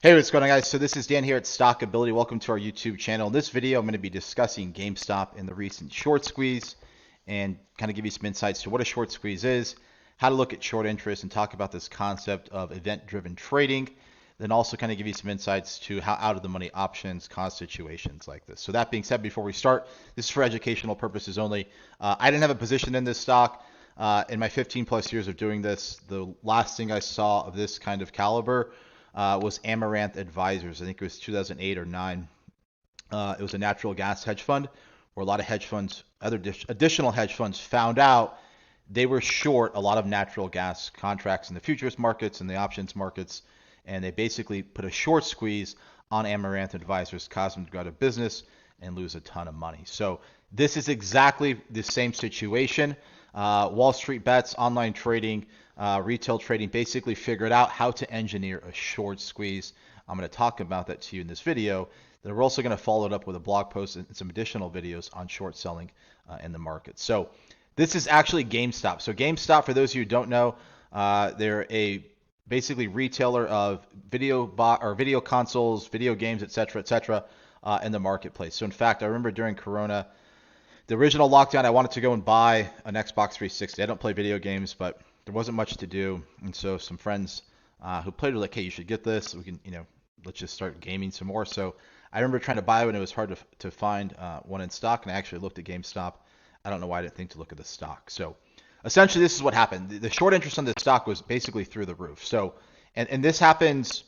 Hey, what's going on, guys? So this is Dan here at Stockability. Welcome to our YouTube channel. In this video, I'm going to be discussing GameStop and the recent short squeeze and kind of give you some insights to what a short squeeze is, how to look at short interest, and talk about this concept of event-driven trading. Then also kind of give you some insights to how out-of-the-money options cause situations like this. So that being said, before we start, this is for educational purposes only. I didn't have a position in this stock. In my 15 plus years of doing this, the last thing I saw of this kind of caliber was Amaranth Advisors. I think it was 2008 or 9. It was a natural gas hedge fund where a lot of hedge funds, other additional hedge funds, found out they were short a lot of natural gas contracts in the futures markets and the options markets, and they basically put a short squeeze on Amaranth Advisors, caused them to go out of business and lose a ton of money. So this is exactly the same situation. Wall Street bets, online trading, retail trading basically figured out how to engineer a short squeeze. I'm going to talk about that to you in this video. Then we're also going to follow it up with a blog post and some additional videos on short selling in the market. So this is actually GameStop. So GameStop, for those of you who don't know, they're a basically retailer of video consoles, video games, etc., in the marketplace. So in fact, I remember during Corona, the original lockdown, I wanted to go and buy an Xbox 360. I don't play video games, but there wasn't much to do, and so some friends who played were like, "Hey, you should get this. We can, let's just start gaming some more." So I remember trying to buy one. It was hard to find one in stock, and I actually looked at GameStop. I don't know why I didn't think to look at the stock. So essentially, this is what happened. The short interest on this stock was basically through the roof. So, and this happens,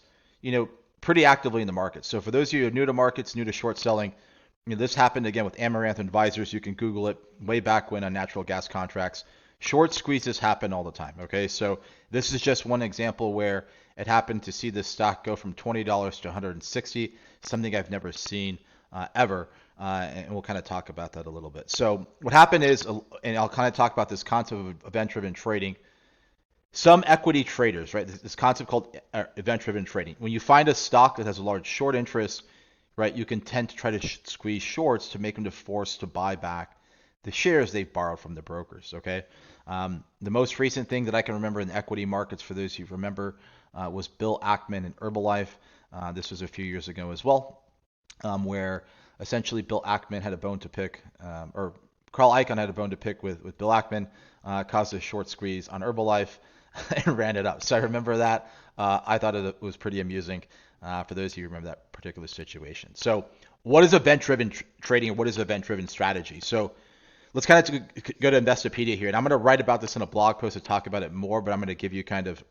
pretty actively in the market. So for those of you who are new to markets, new to short selling, this happened again with Amaranth Advisors. You can Google it way back when on natural gas contracts. Short squeezes happen all the time. Okay, so this is just one example where it happened to see this stock go from $20 to 160, something I've never seen ever. And we'll kind of talk about that a little bit. So what happened is, and I'll kind of talk about this concept of event-driven trading. Some equity traders, right? This concept called event-driven trading. When you find a stock that has a large short interest, right, you can tend to try to squeeze shorts to make them forced to buy back the shares they've borrowed from the brokers. Okay, the most recent thing that I can remember in the equity markets, for those who remember, was Bill Ackman and Herbalife. This was a few years ago as well, where essentially Bill Ackman had a bone to pick, or Carl Icahn had a bone to pick with Bill Ackman, caused a short squeeze on Herbalife and ran it up. So I remember that. I thought it was pretty amusing. For those of you who remember that particular situation. So what is event-driven trading, and what is event-driven strategy? So let's kind of go to Investopedia here, and I'm going to write about this in a blog post to talk about it more, but I'm going to give you kind of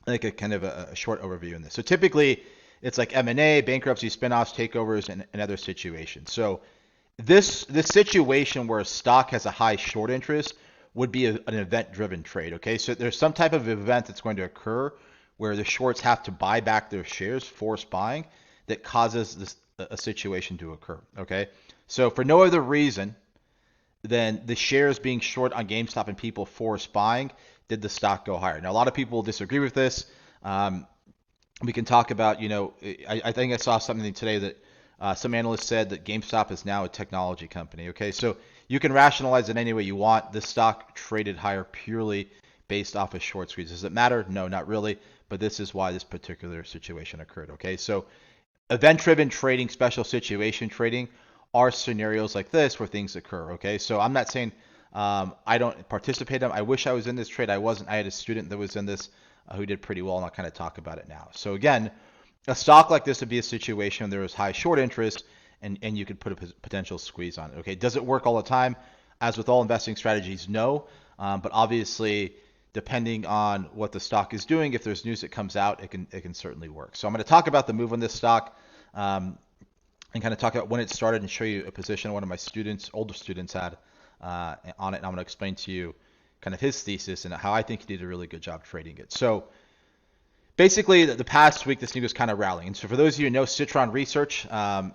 like a short overview in this. So typically, it's like M&A, bankruptcy, spinoffs, takeovers, and other situations. So this situation where a stock has a high short interest would be an event-driven trade. Okay, so there's some type of event that's going to occur where the shorts have to buy back their shares, forced buying, that causes a situation to occur. Okay, so for no other reason than the shares being short on GameStop and people forced buying, did the stock go higher? Now a lot of people disagree with this. We can talk about, I think I saw something today that some analysts said that GameStop is now a technology company. Okay, so you can rationalize it any way you want. The stock traded higher purely based off of short squeeze. Does it matter? No, not really. But this is why this particular situation occurred. Okay, so event-driven trading, special situation trading are scenarios like this where things occur. Okay, so I'm not saying I don't participate in them. I wish I was in this trade. I wasn't. I had a student that was in this who did pretty well, and I'll kind of talk about it now. So again, a stock like this would be a situation where there was high short interest, and you could put a potential squeeze on it. Okay, does it work all the time? As with all investing strategies, no. But obviously, depending on what the stock is doing, if there's news that comes out, it can certainly work. So I'm going to talk about the move on this stock, and kind of talk about when it started and show you a position one of my students, older students, had on it. And I'm going to explain to you kind of his thesis and how I think he did a really good job trading it. So basically, the past week, this thing was kind of rallying. And so for those of you who know Citron Research, I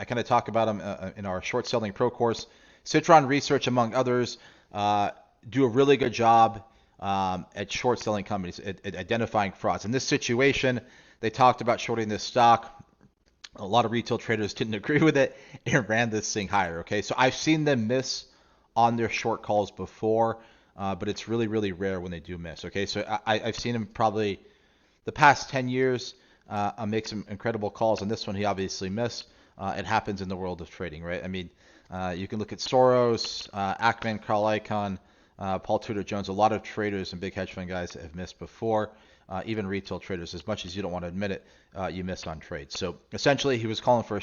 kind of talk about them in our short selling pro course. Citron Research, among others, do a really good job at short selling companies, at identifying frauds. In this situation, they talked about shorting this stock. A lot of retail traders didn't agree with it and ran this thing higher. Okay, so I've seen them miss on their short calls before, but it's really, really rare when they do miss. Okay, so I've seen them probably the past 10 years. make some incredible calls. On this one, he obviously missed. It happens in the world of trading, right? I mean, you can look at Soros, Ackman, Carl Icahn, Paul Tudor Jones. A lot of traders and big hedge fund guys have missed before. Even retail traders, as much as you don't want to admit it, you miss on trades. So essentially, he was calling for a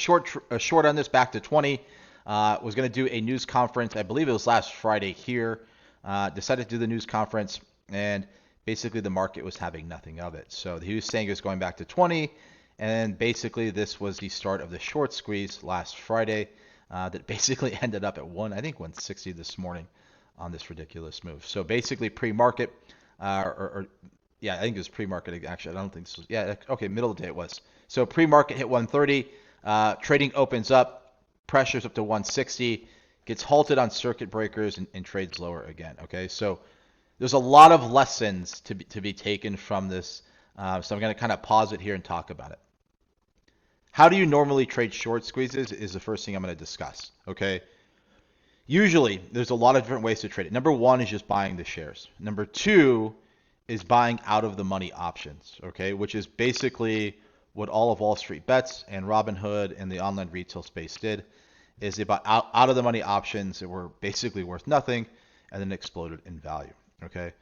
short on this back to 20. Was going to do a news conference. I believe it was last Friday here. Decided to do the news conference, and basically the market was having nothing of it. So he was saying it was going back to 20, and basically this was the start of the short squeeze last Friday that basically ended up at I think 160 this morning on this ridiculous move. So basically pre-market, yeah, I think it was pre-market actually. I don't think this was, yeah, okay, middle of the day it was. So pre-market hit 130, trading opens up, pressures up to 160, gets halted on circuit breakers and trades lower again. Okay, so there's a lot of lessons to be taken from this. So I'm going to kind of pause it here and talk about it. How do you normally trade short squeezes is the first thing I'm going to discuss. Okay, usually there's a lot of different ways to trade it. Number one is just buying the shares. Number two is buying out of the money options. Okay, which is basically what all of Wall Street Bets and Robinhood and the online retail space did. Is they bought out of the money options that were basically worth nothing and then exploded in value. Okay.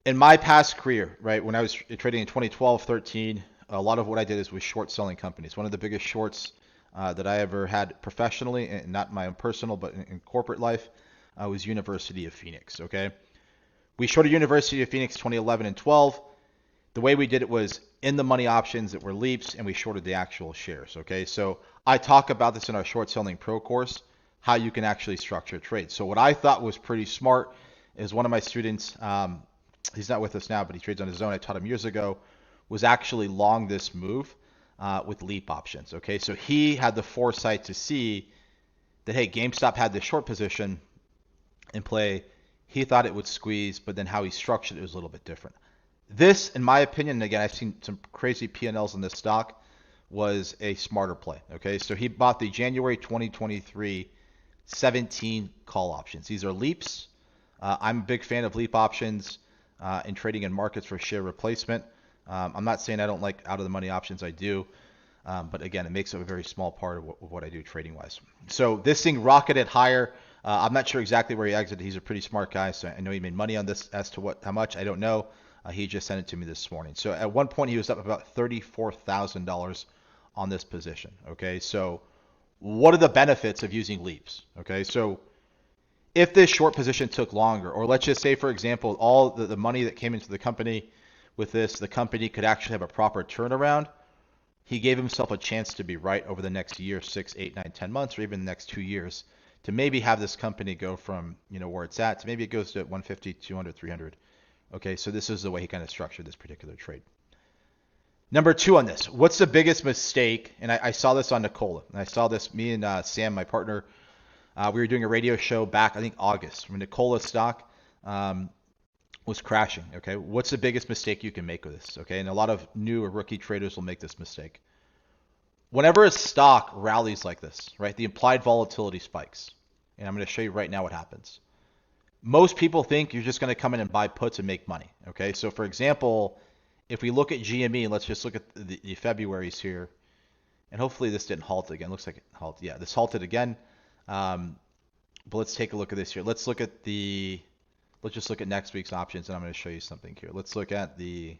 In my past career, right, when I was trading in 2012, 13, a lot of what I did was short selling companies. One of the biggest shorts that I ever had professionally, and not my own personal, but in corporate life, was University of Phoenix. Okay. We shorted University of Phoenix 2011 and 12. The way we did it was in the money options that were leaps, and we shorted the actual shares. Okay. So I talk about this in our short selling pro course, how you can actually structure a trade. So what I thought was pretty smart is one of my students, he's not with us now, but he trades on his own. I taught him years ago, was actually long this move with leap options. Okay, so he had the foresight to see that, hey, GameStop had this short position in play. He thought it would squeeze, but then how he structured it was a little bit different. This, in my opinion, and again, I've seen some crazy P&Ls in this stock, was a smarter play. Okay, so he bought the January 2023 17 call options. These are leaps. I'm a big fan of leap options in trading in markets for share replacement. I'm not saying I don't like out of the money options. I do. But again, it makes up a very small part of what I do trading wise. So this thing rocketed higher. I'm not sure exactly where he exited. He's a pretty smart guy, so I know he made money on this. As to how much, I don't know. He just sent it to me this morning. So at one point, he was up about $34,000 on this position. Okay, so what are the benefits of using leaps? Okay, so if this short position took longer, or let's just say, for example, all the money that came into the company with this, the company could actually have a proper turnaround. He gave himself a chance to be right over the next year, 6, 8, 9, 10 months, or even the next 2 years, to maybe have this company go from, where it's at to maybe it goes to 150, 200, 300. Okay, so this is the way he kind of structured this particular trade. Number two on this, what's the biggest mistake? And I saw this on Nicola. And I saw this, me and Sam, my partner, we were doing a radio show back, I think August, when Nicola's stock was crashing. Okay, what's the biggest mistake you can make with this? Okay, and a lot of new or rookie traders will make this mistake. Whenever a stock rallies like this, right, the implied volatility spikes. And I'm going to show you right now what happens. Most people think you're just going to come in and buy puts and make money. Okay, so for example, if we look at GME, let's just look at the February's here, and hopefully this didn't halt again. Looks like it halted. Yeah, this halted again. But let's take a look at this here. Let's just look at next week's options, and I'm going to show you something here. Let's look at the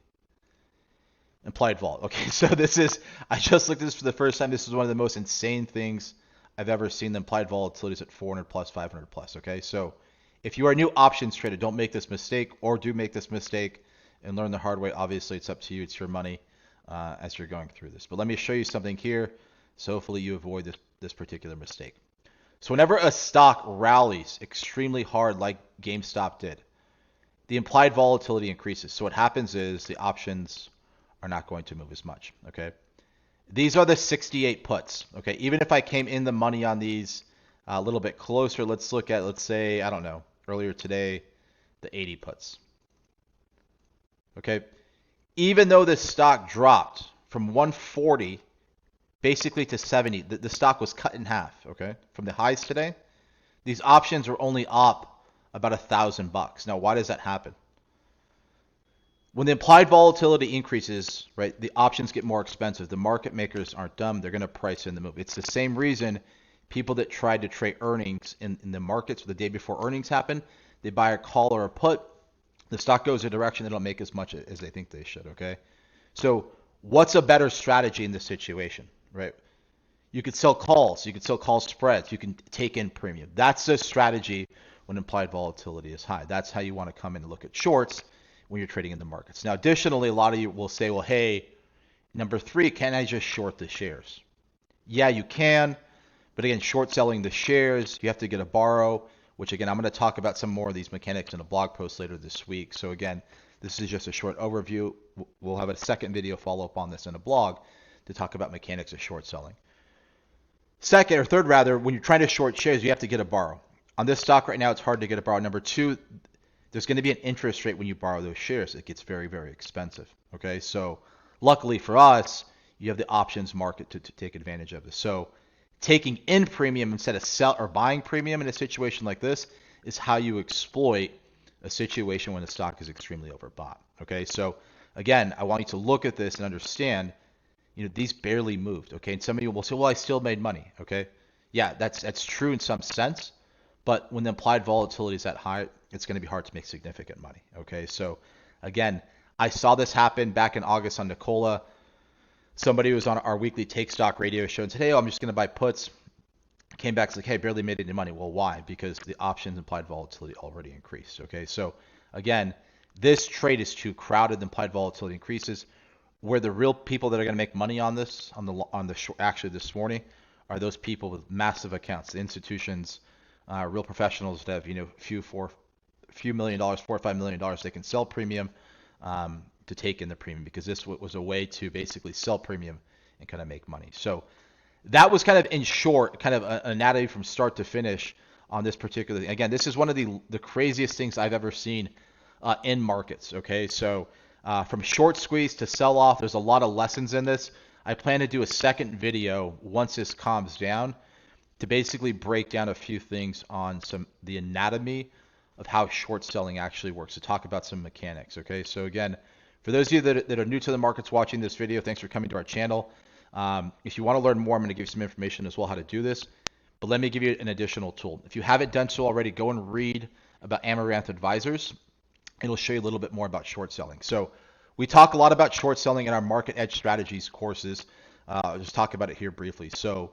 implied vol. Okay, so I just looked at this for the first time. This is one of the most insane things I've ever seen. The implied volatility is at 400 plus, 500 plus. Okay, so if you are a new options trader, don't make this mistake, or do make this mistake and learn the hard way. Obviously, it's up to you. It's your money as you're going through this. But let me show you something here, so hopefully you avoid this particular mistake. So whenever a stock rallies extremely hard like GameStop did, the implied volatility increases. So what happens is the options are not going to move as much. Okay, these are the 68 puts. Okay, even if I came in the money on these a little bit closer, let's look at, let's say, I don't know, earlier today, the 80 puts. Okay, even though this stock dropped from 140 basically to 70, the stock was cut in half. Okay, from the highs today, these options were only up about $1,000. Now, why does that happen? When the implied volatility increases, right, the options get more expensive. The market makers aren't dumb. They're going to price in the move. It's the same reason people that tried to trade earnings in the markets the day before earnings happen, they buy a call or a put. The stock goes a direction they don't make as much as they think they should, okay? So what's a better strategy in this situation, right? You could sell calls. You could sell call spreads. You can take in premium. That's the strategy when implied volatility is high. That's how you want to come in and look at shorts when you're trading in the markets. Now, additionally, a lot of you will say, well, hey, number three, can I just short the shares? Yeah, you can. But again, short selling the shares, you have to get a borrow, which again, I'm going to talk about some more of these mechanics in a blog post later this week. So again, this is just a short overview. We'll have a second video follow up on this in a blog to talk about mechanics of short selling. Second, or third rather, when you're trying to short shares, you have to get a borrow. On this stock right now, it's hard to get a borrow. Number two, there's going to be an interest rate when you borrow those shares. It gets very, very expensive. Okay, so luckily for us, you have the options market to take advantage of this. So taking in premium instead of sell or buying premium in a situation like this is how you exploit a situation when the stock is extremely overbought. Okay, so again, I want you to look at this and understand, these barely moved. Okay, and some of you will say, well, I still made money. Okay, yeah, that's true in some sense, but when the implied volatility is that high, it's going to be hard to make significant money. Okay, so again, I saw this happen back in August on Nikola. Somebody was on our weekly Take Stock radio show and said, hey, I'm just going to buy puts. Came back and said, hey, I barely made any money. Well, why? Because the options implied volatility already increased. Okay, so again, this trade is too crowded. The implied volatility increases. Where the real people that are going to make money on this, actually this morning, are those people with massive accounts, the institutions, real professionals that have few million dollars, $4 or $5 million, they can sell premium to take in the premium, because this was a way to basically sell premium and kind of make money. So that was kind of, in short, kind of an anatomy from start to finish on this particular thing. Again, this is one of the craziest things I've ever seen in markets. Okay, so from short squeeze to sell off, there's a lot of lessons in this. I plan to do a second video once this calms down to basically break down a few things on the anatomy of how short selling actually works, to talk about some mechanics. Okay, so again, for those of you that are new to the markets watching this video, thanks for coming to our channel. If you want to learn more, I'm going to give you some information as well how to do this. But let me give you an additional tool. If you haven't done so already, go and read about Amaranth Advisors. It'll show you a little bit more about short selling. So we talk a lot about short selling in our Market Edge Strategies courses. I'll just talk about it here briefly. So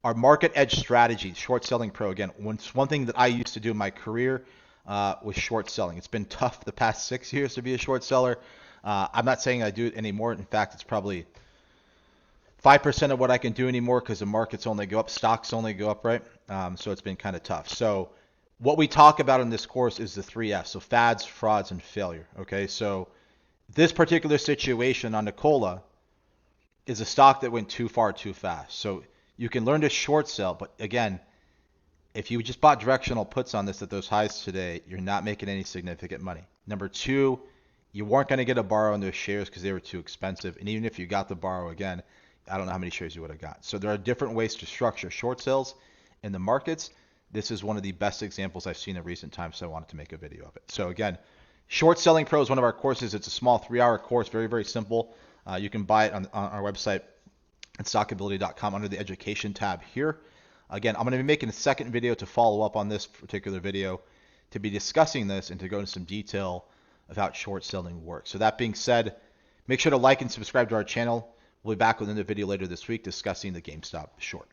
our Market Edge Strategies, Short Selling Pro, again, one thing that I used to do in my career was short selling. It's been tough the past 6 years to be a short seller. I'm not saying I do it anymore. In fact, it's probably 5% of what I can do anymore, because the markets only go up, stocks only go up, right? So it's been kind of tough. So what we talk about in this course is the 3Fs, so fads, frauds, and failure. Okay, so this particular situation on Nikola is a stock that went too far too fast. So you can learn to short sell, but again, if you just bought directional puts on this at those highs today, you're not making any significant money. Number two, you weren't going to get a borrow on those shares because they were too expensive. And even if you got the borrow again, I don't know how many shares you would have got. So there are different ways to structure short sales in the markets. This is one of the best examples I've seen in recent times, so I wanted to make a video of it. So again, Short Selling Pro is one of our courses. It's a small 3-hour course, very, very simple. You can buy it on our website at stockability.com under the education tab here. Again, I'm going to be making a second video to follow up on this particular video to be discussing this and to go into some detail of how short selling works. So that being said, make sure to like and subscribe to our channel. We'll be back with another video later this week discussing the GameStop short.